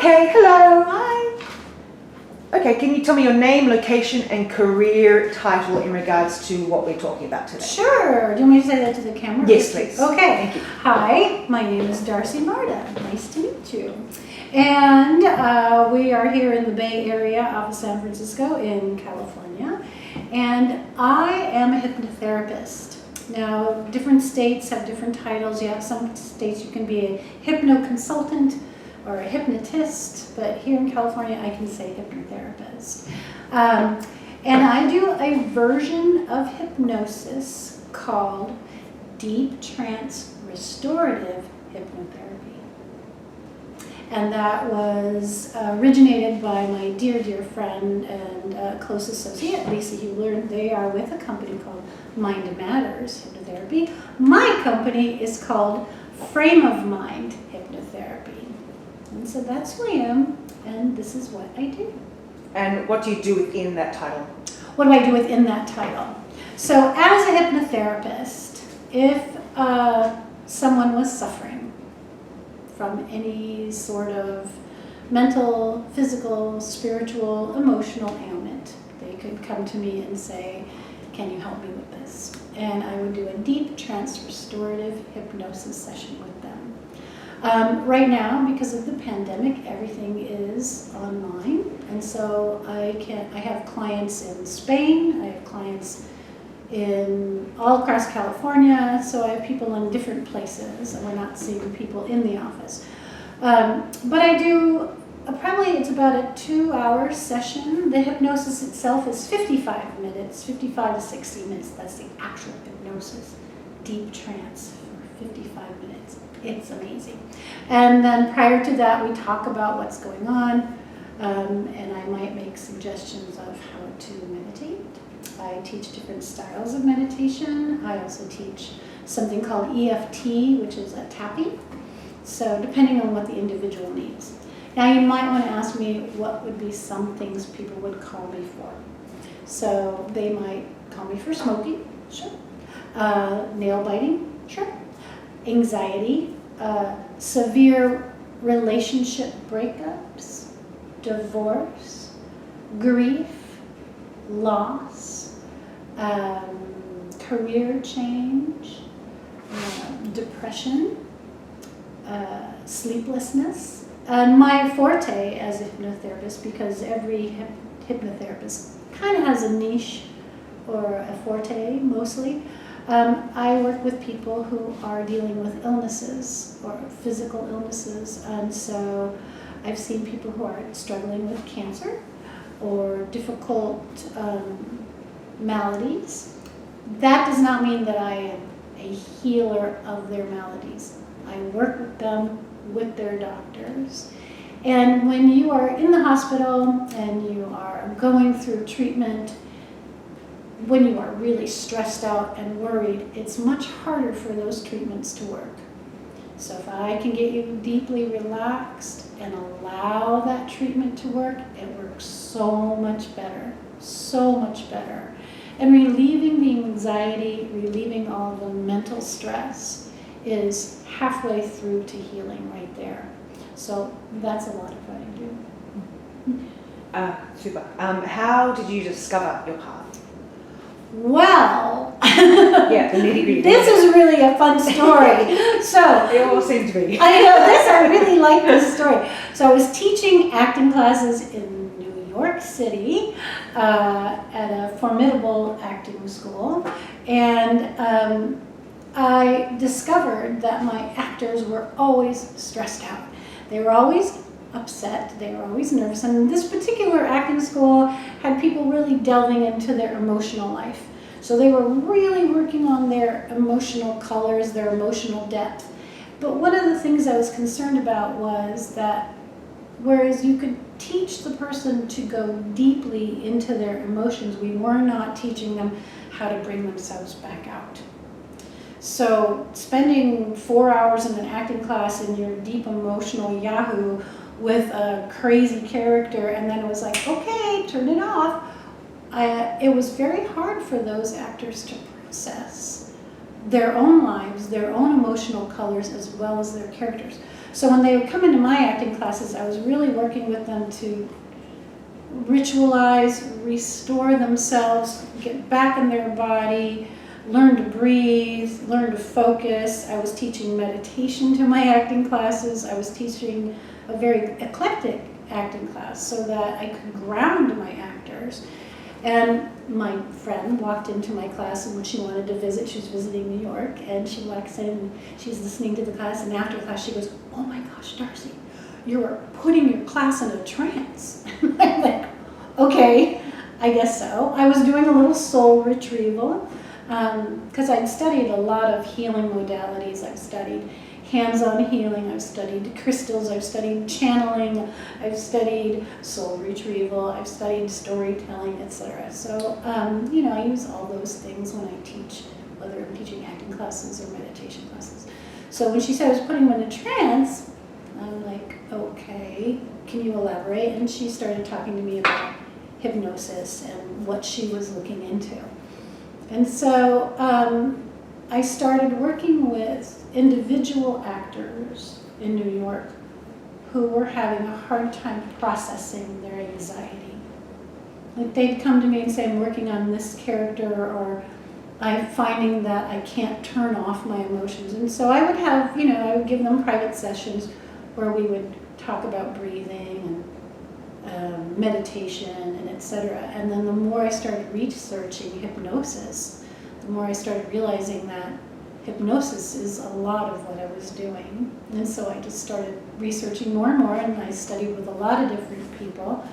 Okay, hello. Hi. Okay, can you tell me your name, location, and career title in regards to what we're talking about today? Sure. Do you want me to say that to the camera? Yes, please. Okay. Thank you. Hi, my name is Darcy Marta. Nice to meet you. And we are here in the Bay Area of San Francisco in California. And I am a hypnotherapist. Now, different states have different titles. You have some states you can be a hypnoconsultant or a hypnotist, but here in California I can say hypnotherapist. And I do a version of hypnosis called deep trance restorative hypnotherapy. And that was originated by my dear, dear friend and close associate, Lisa Hewler. They are with a company called Mind Matters Hypnotherapy. My company is called Frame of Mind Hypnotherapy. And so that's who I am, and this is what I do. And what do you do within that title? What do I do within that title? So as a hypnotherapist, if someone was suffering from any sort of mental, physical, spiritual, emotional ailment, they could come to me and say, can you help me with this? And I would do a deep trance restorative hypnosis session with them. Right now, because of the pandemic, everything is online, and so I have clients in Spain, I have clients in all across California, so I have people in different places, and we're not seeing people in the office. But I do, probably it's about a 2-hour session. The hypnosis itself is 55 minutes, 55 to 60 minutes, that's the actual hypnosis, deep trance for 55 minutes. It's amazing. And then prior to that, we talk about what's going on, and I might make suggestions of how to meditate. I teach different styles of meditation. I also teach something called EFT, which is a tapping. So depending on what the individual needs. Now you might want to ask me what would be some things people would call me for. So they might call me for smoking, sure. Nail biting, sure. Anxiety, severe relationship breakups, divorce, grief, loss, career change, depression, sleeplessness. And my forte as a hypnotherapist, because every hypnotherapist kind of has a niche or a forte mostly, I work with people who are dealing with illnesses or physical illnesses, and so I've seen people who are struggling with cancer or difficult maladies. That does not mean that I am a healer of their maladies. I work with them with their doctors. And when you are in the hospital and you are going through treatment, when you are really stressed out and worried, it's much harder for those treatments to work. So if I can get you deeply relaxed and allow that treatment to work, it works so much better, so much better. And relieving the anxiety, relieving all the mental stress is halfway through to healing right there. So that's a lot of what I do. Super. How did you discover your path? Well, yeah, the nitty-gritty. This is really a fun story. So it all seems to be. I know this. I really like this story. So I was teaching acting classes in New York City at a formidable acting school, and I discovered that my actors were always stressed out. They were always upset, they were always nervous, and this particular acting school had people really delving into their emotional life. So they were really working on their emotional colors, their emotional depth. But one of the things I was concerned about was that whereas you could teach the person to go deeply into their emotions, we were not teaching them how to bring themselves back out. So spending 4 hours in an acting class in your deep emotional Yahoo with a crazy character, and then it was like, okay, turn it off. It was very hard for those actors to process their own lives, their own emotional colors, as well as their characters. So when they would come into my acting classes, I was really working with them to ritualize, restore themselves, get back in their body, learn to breathe, learn to focus. I was teaching meditation to my acting classes. I was teaching a very eclectic acting class so that I could ground my actors. And my friend walked into my class, and when she wanted to visit, she was visiting New York, and she walks in, and she's listening to the class, and after class she goes, "Oh my gosh, Darcy, you're putting your class in a trance." I'm like, okay, I guess so. I was doing a little soul retrieval, because I'd studied a lot of healing modalities. I've studied hands-on healing, I've studied crystals, I've studied channeling, I've studied soul retrieval, I've studied storytelling, etc. So, I use all those things when I teach, whether I'm teaching acting classes or meditation classes. So when she said I was putting them in a trance, I'm like, okay, can you elaborate? And she started talking to me about hypnosis and what she was looking into. And so I started working with individual actors in New York who were having a hard time processing their anxiety. Like they'd come to me and say, I'm working on this character, or I'm finding that I can't turn off my emotions. And so I would have, I would give them private sessions where we would talk about breathing and meditation and etc. And then the more I started researching hypnosis, the more I started realizing that hypnosis is a lot of what I was doing. And so I just started researching more and more, and I studied with a lot of different people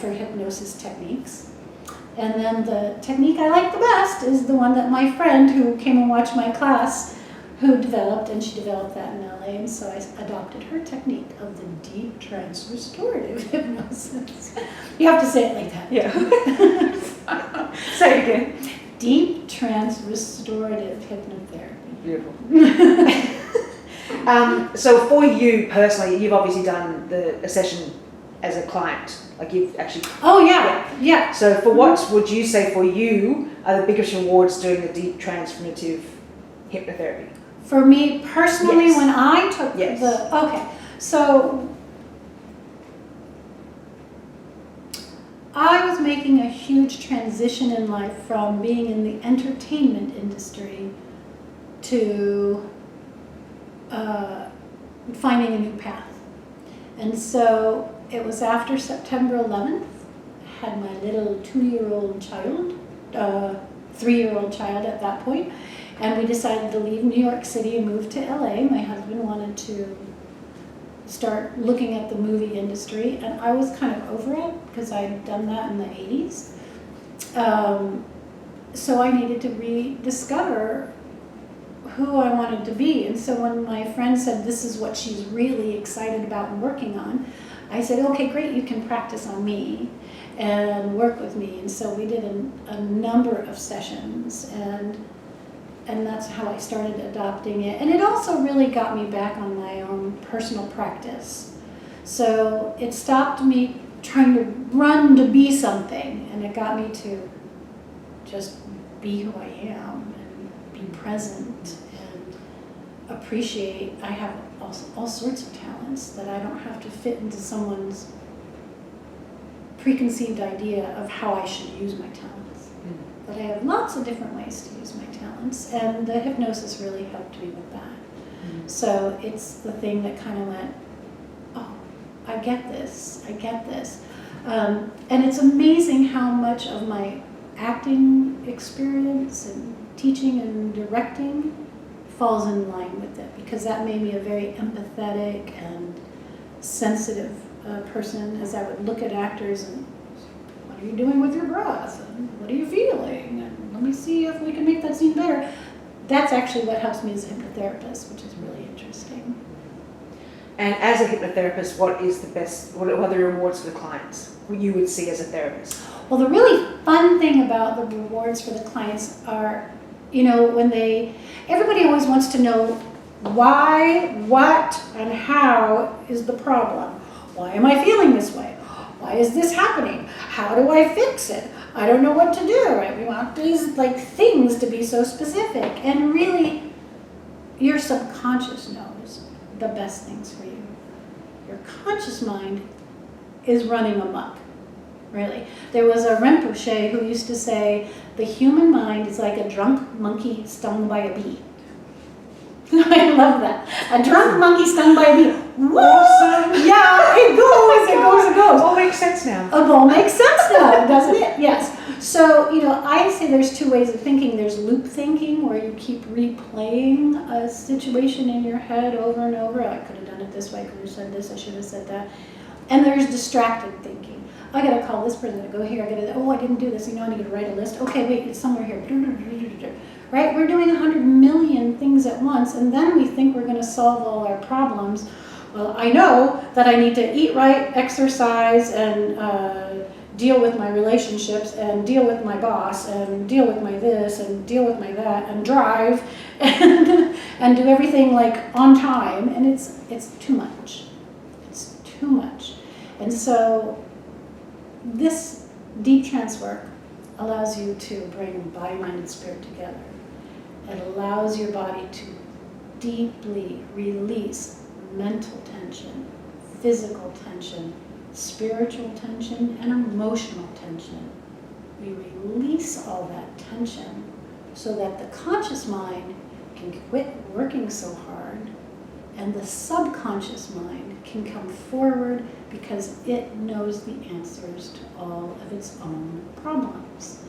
for hypnosis techniques. And then the technique I like the best is the one that my friend who came and watched my class who developed, and she developed that in LA, and so I adopted her technique of the deep trance restorative hypnosis. You have to say it like that. Yeah. Say it again. Deep trance restorative hypnotherapy. Beautiful. So for you personally, you've obviously done a session as a client. Like you've actually... Oh, yeah. So for what would you say for you are the biggest rewards doing the deep transformative hypnotherapy? For me personally, Yes. when I took Yes. okay, so I was making a huge transition in life from being in the entertainment industry to finding a new path. And so it was after September 11th, I had my little 2-year-old child, 3-year-old child at that point, and we decided to leave New York City and move to LA. My husband wanted to start looking at the movie industry, and I was kind of over it because I'd done that in the 80s. So I needed to rediscover who I wanted to be. And so when my friend said this is what she's really excited about and working on, I said, okay, great, you can practice on me and work with me. And so we did a number of sessions, and that's how I started adopting it. And it also really got me back on my own personal practice. So it stopped me trying to run to be something, and it got me to just be who I am and be present and appreciate. I have all sorts of talents that I don't have to fit into someone's preconceived idea of how I should use my talents. But I have lots of different ways to use my talents, and the hypnosis really helped me with that. So it's the thing that kind of went, oh, I get this. And it's amazing how much of my acting experience and teaching and directing falls in line with it, because that made me a very empathetic and sensitive person, as I would look at actors and, what are you doing with your breath? And what are you feeling? And let me see if we can make that scene better. That's actually what helps me as a hypnotherapist, which is really interesting. And as a hypnotherapist, what are the rewards for the clients you would see as a therapist? Well, the really fun thing about the rewards for the clients are, everybody always wants to know why, what, and how is the problem. Why am I feeling this way? Why is this happening? How do I fix it? I don't know what to do, right? We want these things to be so specific. And really, your subconscious knows the best things for you. Your conscious mind is running amok, really. There was a Rinpoche who used to say, the human mind is like a drunk monkey stung by a bee. I love that. A drunk monkey stung by a bee. Awesome. Yeah, it goes. It all makes sense now. It all makes sense now, doesn't it? Yes. So, I say there's two ways of thinking. There's loop thinking, where you keep replaying a situation in your head over and over. I could have done it this way, I could have said this, I should have said that. And there's distracted thinking. I gotta call this person, I go here, I didn't do this, I need to write a list. Okay, wait, it's somewhere here. Right? We're doing 100 million things at once, and then we think we're gonna solve all our problems. Well, I know that I need to eat right, exercise, and deal with my relationships, and deal with my boss, and deal with my this, and deal with my that, and drive, and do everything like on time, and it's too much. It's too much. And so this deep trance work allows you to bring body, mind, and spirit together. It allows your body to deeply release mental tension, physical tension, spiritual tension, and emotional tension. We release all that tension so that the conscious mind can quit working so hard, and the subconscious mind can come forward because it knows the answers to all of its own problems.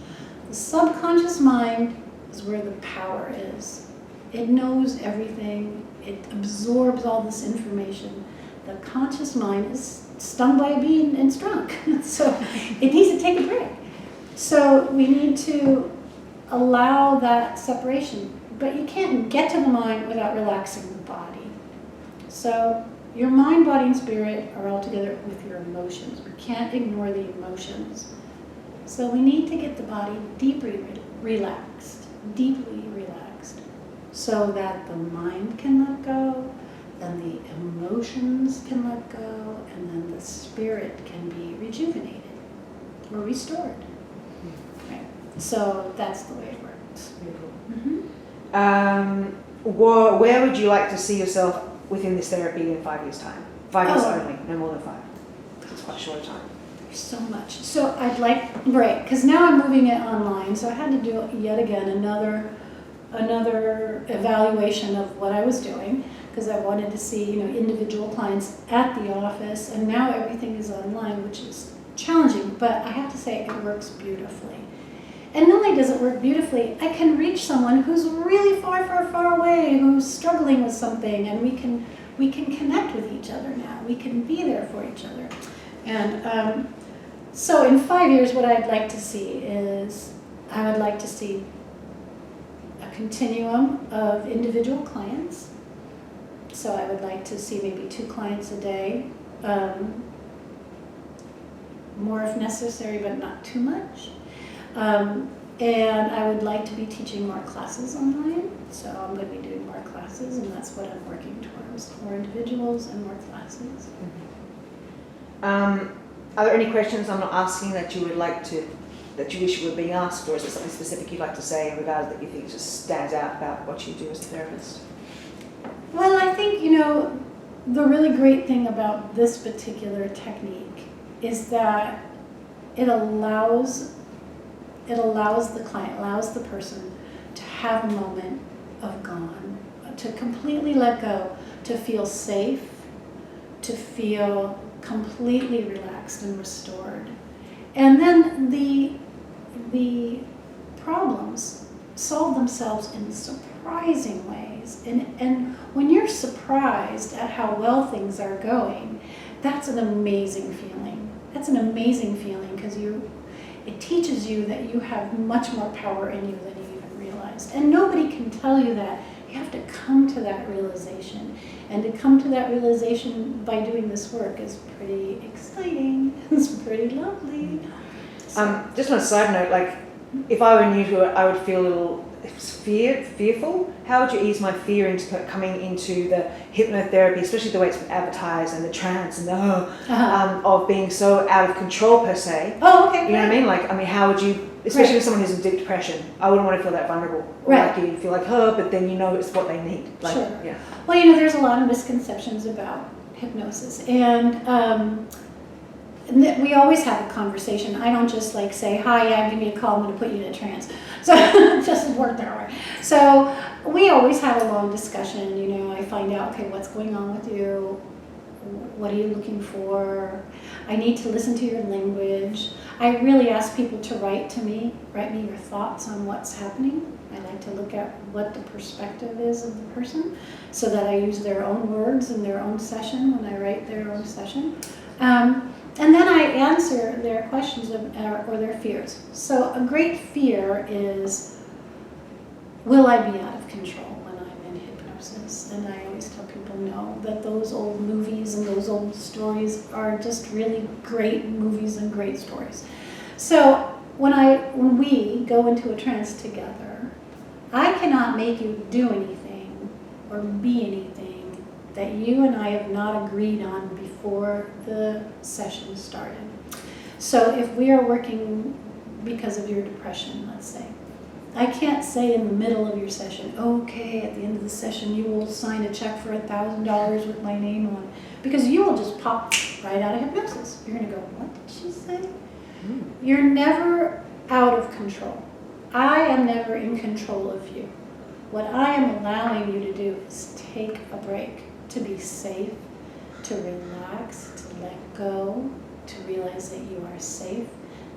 The subconscious mind is where the power is. It knows everything. It absorbs all this information. The conscious mind is stung by a bee and it's drunk. So it needs to take a break. So we need to allow that separation. But you can't get to the mind without relaxing the body. So your mind, body, and spirit are all together with your emotions. We can't ignore the emotions. So we need to get the body deeply relaxed, so that the mind can let go, then the emotions can let go, and then the spirit can be rejuvenated or restored. Right. So that's the way it works. Beautiful. Where would you like to see yourself within this therapy in 5 years' time? 5 years only, no more than 5. It's quite a short time. There's so much. So I'd like, right, because now I'm moving it online, so I had to do yet again another evaluation of what I was doing, because I wanted to see, individual clients at the office, and now everything is online, which is challenging, but I have to say it works beautifully. And not only does it work beautifully, I can reach someone who's really far, far, far away, who's struggling with something, and we can connect with each other now. We can be there for each other. And so in 5 years, what I'd like to see is, I would like to see a continuum of individual clients. So I would like to see maybe 2 clients a day, more if necessary, but not too much. And I would like to be teaching more classes online, so I'm going to be doing more classes, and that's what I'm working towards, more individuals and more classes. Are there any questions I'm not asking that you would like to, that you wish you were being asked, or is there something specific you'd like to say in regards that you think just stands out about what you do as a therapist? Well, I think, the really great thing about this particular technique is that it allows the client, allows the person to have a moment of gone, to completely let go, to feel safe, to feel completely relaxed and restored. And then the problems solve themselves in surprising ways. And when you're surprised at how well things are going, that's an amazing feeling. That's an amazing feeling because it teaches you that you have much more power in you than you even realized. And nobody can tell you that. You have to come to that realization. And to come to that realization by doing this work is pretty exciting. It's pretty lovely. Just on a side note, like, if I were new to it, I would feel a little fearful. How would you ease my fear into coming into the hypnotherapy, especially the way it's been advertised and the trance and the of being so out of control per se? Oh, okay. You know what I mean? Like, how would you especially Right. with someone who's in deep depression. I wouldn't want to feel that vulnerable. Or Right. like you feel like her, but then you know it's what they need. Like, Sure. Yeah. Well, you know, there's a lot of misconceptions about hypnosis, and we always have a conversation. I don't just like say, "Hi, yeah, give me a call. I'm going to put you in a trance." So it doesn't work that way. So we always have a long discussion. You know, I find out, okay, what's going on with you? What are you looking for? I need to listen to your language. I really ask people to write me your thoughts on what's happening. I like to look at what the perspective is of the person so that I use their own words in their own session when I write their own session. And then I answer their questions or their fears. So a great fear is, will I be out of control when I'm in hypnosis? And I always tell people no, that those old movies and those old stories are just really great movies and great stories. So when we go into a trance together, I cannot make you do anything or be anything that you and I have not agreed on before the session started. So if we are working because of your depression, let's say, I can't say in the middle of your session, okay, at the end of the session you will sign a check for $1,000 with my name on it, because you will just pop right out of hypnosis. You're going to go, what did she say? You're never out of control. I am never in control of you. What I am allowing you to do is take a break, to be safe, to relax, to let go, to realize that you are safe,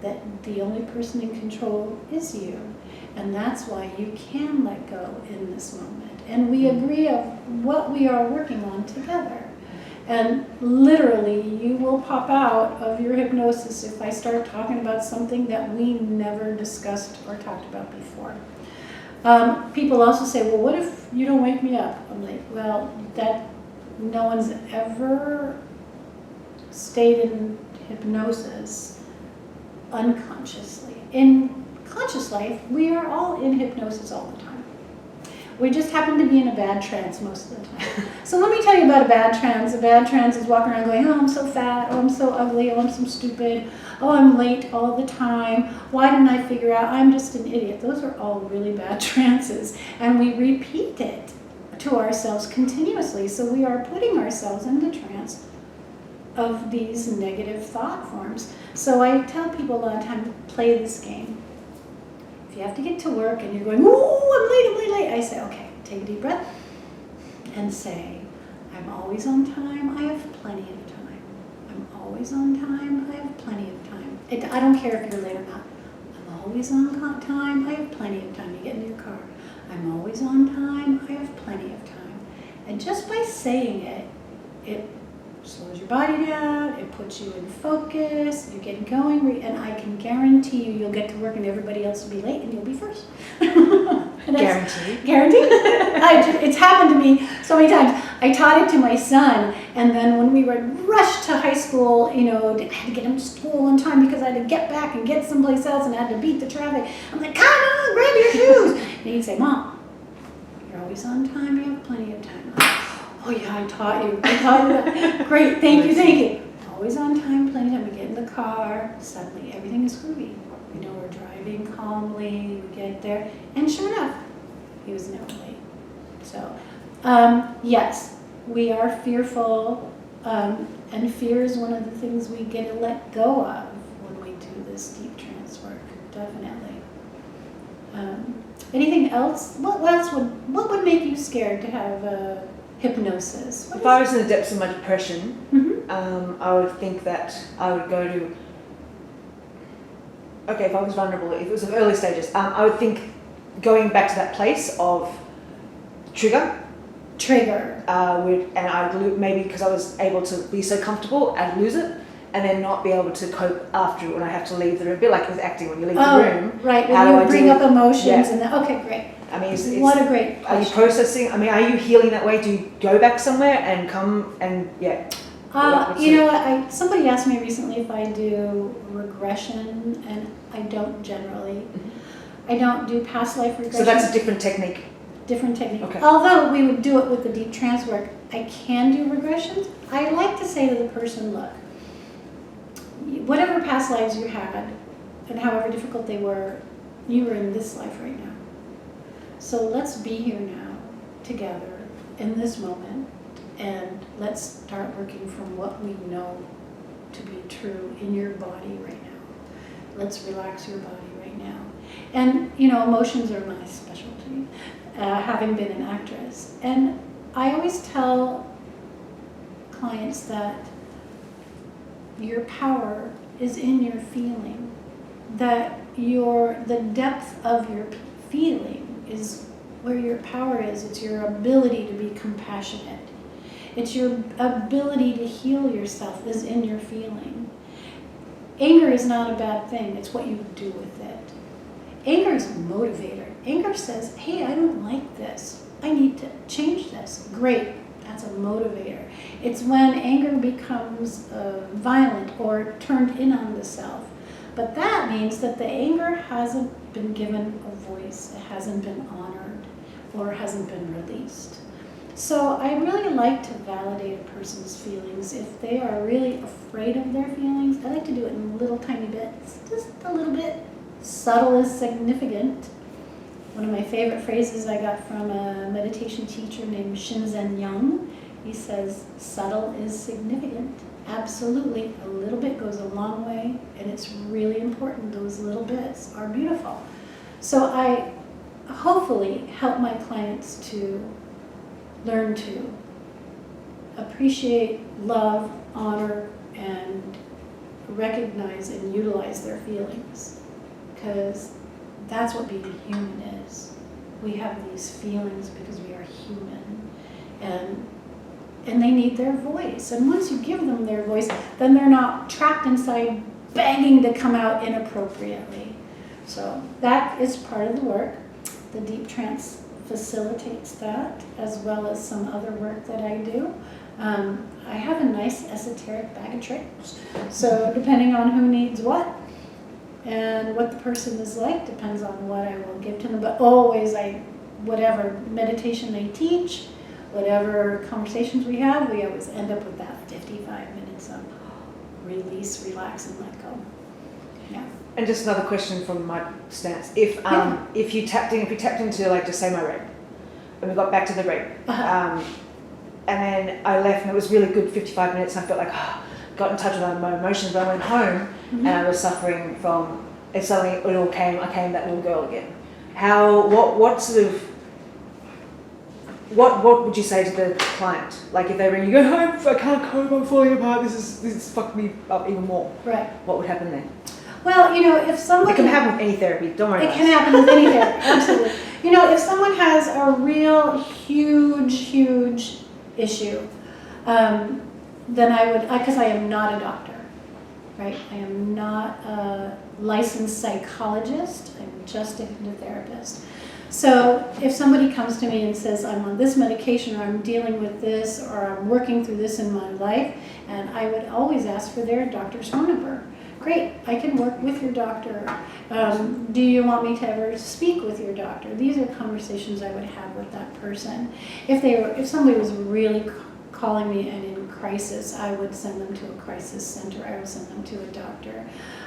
that the only person in control is you. And that's why you can let go in this moment. And we agree of what we are working on together. And literally, you will pop out of your hypnosis if I start talking about something that we never discussed or talked about before. People also say, well, what if you don't wake me up? I'm like, well, no one's ever stayed in hypnosis unconsciously. In conscious life, we are all in hypnosis all the time. We just happen to be in a bad trance most of the time. So let me tell you about a bad trance. A bad trance is walking around going, oh, I'm so fat, oh, I'm so ugly, oh, I'm so stupid, oh, I'm late all the time, why didn't I figure out, I'm just an idiot. Those are all really bad trances. And we repeat it to ourselves continuously. So we are putting ourselves into trance of these negative thought forms. So I tell people a lot of time, play this game. If you have to get to work and you're going, oh, I'm late, I say, okay, take a deep breath and say, I'm always on time, I have plenty of time. I'm always on time, I have plenty of time. I don't care if you're late or not. I'm always on time, I have plenty of time. You get in your car. I'm always on time, I have plenty of time. And just by saying it, it slows your body down, it puts you in focus, you get going, and I can guarantee you'll get to work and everybody else will be late and you'll be first. Guaranteed. Guaranteed. It's happened to me so many times. I taught it to my son, and then when we would rush to high school, you know, I had to get him to school on time because I had to get back and get someplace else and I had to beat the traffic. I'm like, come on, grab your shoes. And he'd say, Mom, you're always on time, you have plenty of time. Oh yeah, I taught you that. Great, thank you. Always on time, plenty of time. We get in the car, suddenly everything is groovy. You know, we're driving calmly, we get there, and sure enough, he was never late. So, yes, we are fearful, and fear is one of the things we get to let go of when we do this deep trance work, definitely. Anything else? What would make you scared to have hypnosis? If I was in the depths of my depression, I would think that I would go to, okay, if I was vulnerable, if it was in early stages, I would think going back to that place of trigger. And I'd maybe because I was able to be so comfortable, I'd lose it and then not be able to cope after when I have to leave the room. A bit like with acting, when you leave the room. Right, when you bring up emotions and that. Okay, great. I mean, what a great question. Are you processing? I mean, are you healing that way? Do you go back somewhere and come and, somebody asked me recently if I do regression, and I don't generally. Mm-hmm. I don't do past life regression. So that's a different technique? Different technique. Okay. Although we would do it with the deep trance work, I can do regressions. I like to say to the person, look, whatever past lives you had, and however difficult they were, You are in this life right now. So let's be here now together in this moment, and let's start working from what we know to be true in your body right now. Let's relax your body right now. And, emotions are my specialty, having been an actress. And I always tell clients that your power is in your feeling, that the depth of your feeling is where your power is. It's your ability to be compassionate. It's your ability to heal yourself is in your feeling. Anger is not a bad thing. It's what you do with it. Anger is a motivator. Anger says, hey, I don't like this. I need to change this. Great. That's a motivator. It's when anger becomes violent or turned in on the self. But that means that the anger hasn't been given a voice. It hasn't been honored or hasn't been released. So I really like to validate a person's feelings. If they are really afraid of their feelings, I like to do it in little tiny bits, just a little bit. Subtle is significant. One of my favorite phrases I got from a meditation teacher named Shinzen Young. He says, subtle is significant. Absolutely, a little bit goes a long way, and it's really important. Those little bits are beautiful. So I hopefully help my clients to learn to appreciate, love, honor, and recognize and utilize their feelings. Because that's what being human is. We have these feelings because we are human. And they need their voice. And once you give them their voice, then they're not trapped inside begging to come out inappropriately. So that is part of the work. The deep trance facilitates that, as well as some other work that I do. I have a nice esoteric bag of tricks. So depending on who needs what and what the person is like, depends on what I will give to them. But always, whatever meditation they teach, whatever conversations we have, we always end up with that 55 minutes of release, relax, and let go. Yeah. And just another question from my stance: if you tapped into, like, just say my rape, and we got back to the rape, and then I left, and it was really good 55 minutes, and I felt like got in touch with my emotions, but I went home and I was suffering from, and suddenly it all came. I came that little girl again. What would you say to the client? Like, if they ring you, go home, I can't cope, I'm falling apart, this is fucked me up even more. Right. What would happen then? Well, if somebody... It can happen with any therapy, don't worry about it. It can happen with any therapy, absolutely. If someone has a real huge issue, then I would, because I am not a doctor, right? I am not a licensed psychologist, I'm just a hypnotherapist. So if somebody comes to me and says, I'm on this medication, or I'm dealing with this, or I'm working through this in my life, and I would always ask for their doctor's phone number. Great, I can work with your doctor. Do you want me to ever speak with your doctor? These are conversations I would have with that person. If somebody was really calling me and in crisis, I would send them to a crisis center. I would send them to a doctor.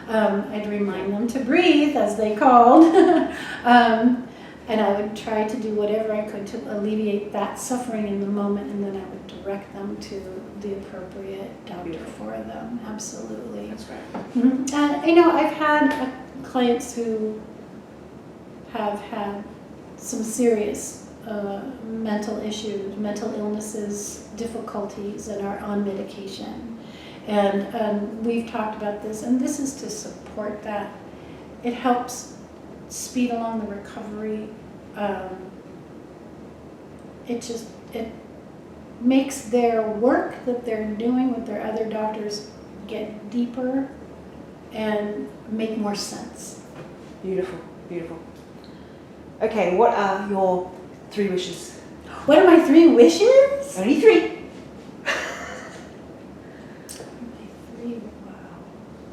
I'd remind them to breathe as they called. And I would try to do whatever I could to alleviate that suffering in the moment, and then I would direct them to the appropriate doctor for them. Absolutely. That's right. Mm-hmm. And I've had clients who have had some serious mental issues, mental illnesses, difficulties, and are on medication. And we've talked about this, and this is to support that. It helps speed along the recovery. It makes their work that they're doing with their other doctors get deeper and make more sense. Beautiful, beautiful. Okay, what are your 3 wishes? What are my 3 wishes? Only 3. My 3, wow.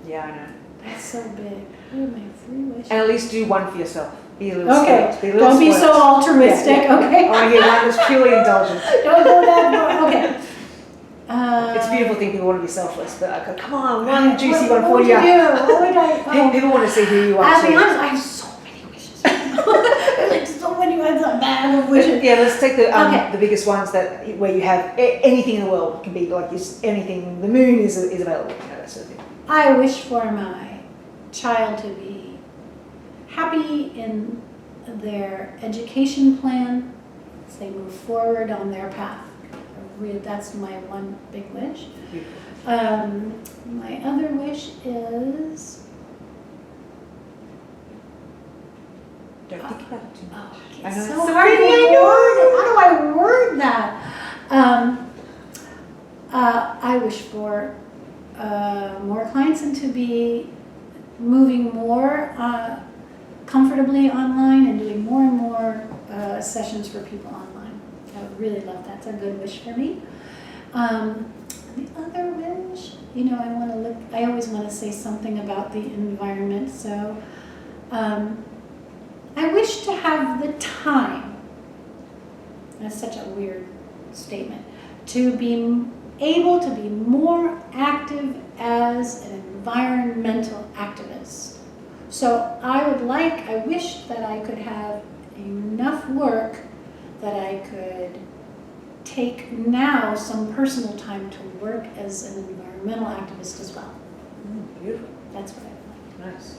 Yeah, I know. That's so big. What are my 3 wishes? And at least do one for yourself. Be a little okay. spoiled. Don't be so altruistic. Yeah. Okay. I want to hear one that's purely indulgent. Don't go that far. Okay. It's a beautiful thing. People want to be selfless, but I go, come on, one juicy one what for would you. you do? What would I? People want to see who you are. I'll be honest. I have so many wishes. which is, Yeah, let's take Okay. the biggest ones where you have anything in the world. It can be like anything. The moon is available. That sort of thing. I wish for my child to be happy in their education plan as they move forward on their path. That's my one big wish. My other wish is... Don't think about it too much. It's I know so it's hard to pretty, word. How do I word that? I wish for more clients and to be moving more comfortably online and doing more and more sessions for people online. I would really love that. It's a good wish for me. The other wish, I always want to say something about the environment. So I wish to have the time, that's such a weird statement, to be able to be more active as an environmental activist. So I wish that I could have enough work that I could take now some personal time to work as an environmental activist as well. Beautiful. That's what I would like. Nice.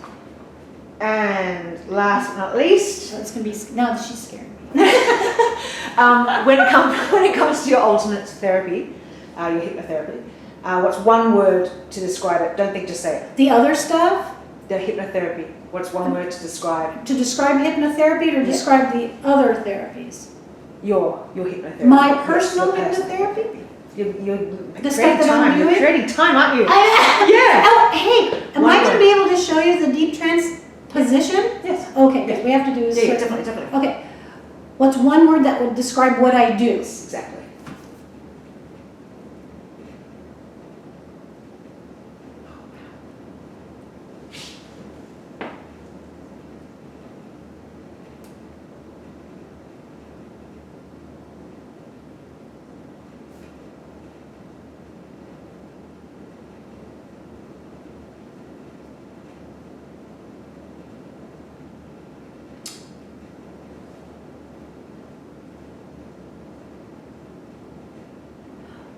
And last but not least, So it's going to be, no, she's scared me. when it comes to your ultimate therapy, your hypnotherapy, what's one word to describe it? Don't think, just say it. The other stuff, The hypnotherapy. What's one word to describe to describe hypnotherapy or to describe the other therapies? your hypnotherapy? My Yes, personal your personal hypnotherapy? You're The stuff that I'm You're doing? creating time, aren't you? Yeah. Oh, hey, am One I going to word. be able to show you the deep trance position? Yes. Okay, because we have to do this. Yeah, definitely. Okay. What's one word that would describe what I do? Yes, exactly.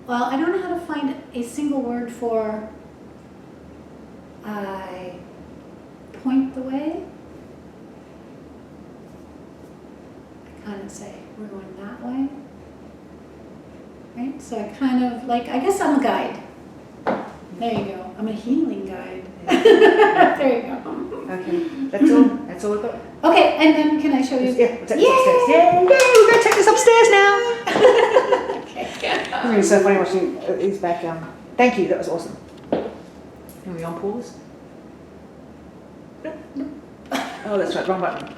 Well, I don't know how to find a single word for I point the way. I kind of say, we're going that way. Right? So I kind of I guess I'm a guide. There you go. I'm a healing guide. There you go. Okay. That's all we've got. Okay, and then can I show you? Yeah, we'll take this upstairs. Yay! We're going to take this upstairs now. Okay. It's really so funny watching these back. Thank you, that was awesome. Can we on pause? Oh, that's right, wrong button.